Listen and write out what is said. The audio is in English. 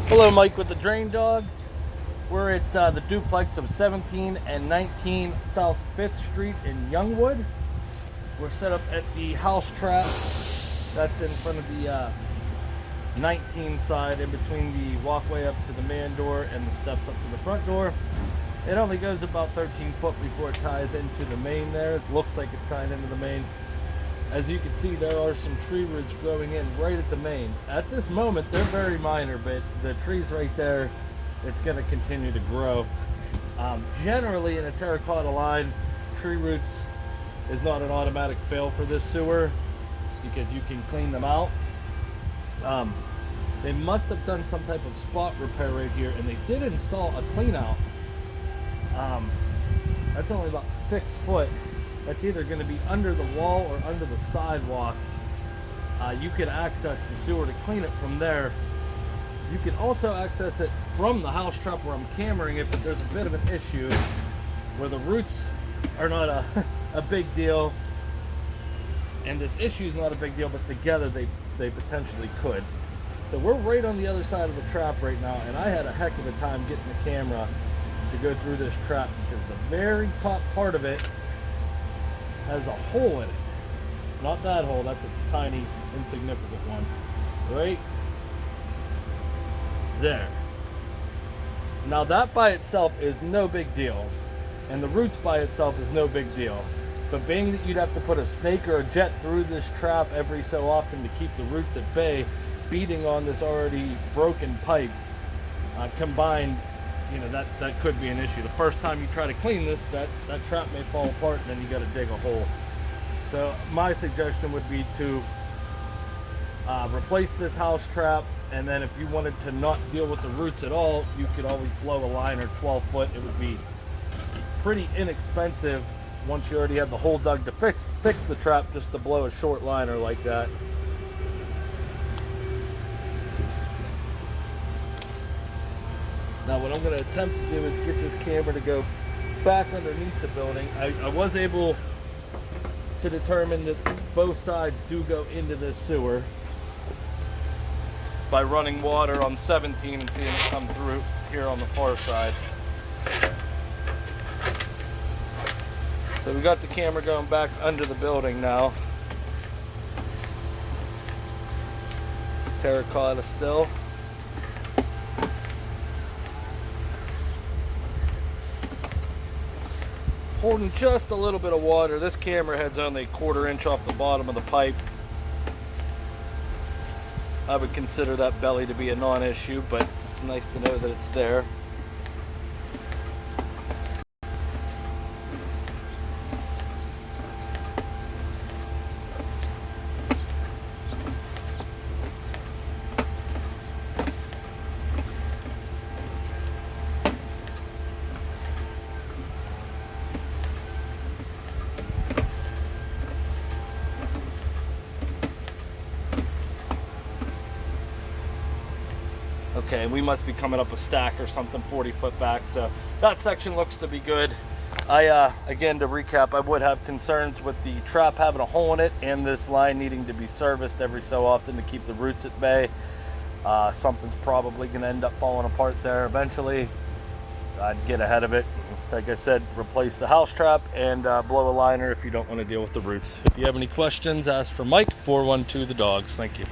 Hello, Mike with the Drain Dogs. We're at the duplex of 17 and 19 South 5th Street in Youngwood. We're set up at the house trap that's in front of the 19 side, in between the walkway up to the man door and the steps up to the front door. It only goes about 13 foot before it ties into the main there. It looks like it's tying into the main. As you can see, there are some tree roots growing in right at the main. At this moment, they're very minor, but the trees right there, it's going to continue to grow. Generally, in a terracotta line, tree roots is not an automatic fail for this sewer because you can clean them out. They must have done some type of spot repair right here, and they did install a clean out. That's only about 6 foot. That's either going to be under the wall or under the sidewalk. You can access the sewer to clean it from there. You can also access it from the house trap where I'm cameraing it, but there's a bit of an issue where the roots are not a big deal, and this issue is not a big deal, but together they potentially could. So we're right on the other side of the trap right now, and I had a heck of a time getting the camera to go through this trap because the very top part of it has a hole in it. Not that hole, that's a tiny, insignificant one. Right there. Now that by itself is no big deal, and the roots by itself is no big deal. But being that you'd have to put a snake or a jet through this trap every so often to keep the roots at bay, beating on this already broken pipe, combined, you know, that could be an issue. The first time you try to clean this, that trap may fall apart, and then you got to dig a hole. So my suggestion would be to replace this house trap, and then if you wanted to not deal with the roots at all, you could always blow a liner 12 foot. It would be pretty inexpensive once you already have the hole dug to fix the trap, just to blow a short liner like that. Now what I'm going to attempt to do is get this camera to go back underneath the building. I was able to determine that both sides do go into this sewer by running water on 17 and seeing it come through here on the far side. So we got the camera going back under the building now. Terracotta still. Holding just a little bit of water. This camera head's only a 1/4 inch off the bottom of the pipe. I would consider that belly to be a non-issue, but it's nice to know that it's there. Okay, we must be coming up a stack or something 40 foot back, so that section looks to be good. Again, to recap, I would have concerns with the trap having a hole in it and this line needing to be serviced every so often to keep the roots at bay. Something's probably going to end up falling apart there eventually, so I'd get ahead of it. Like I said, replace the house trap and blow a liner if you don't want to deal with the roots. If you have any questions, ask for Mike, 412 The Dogs. Thank you.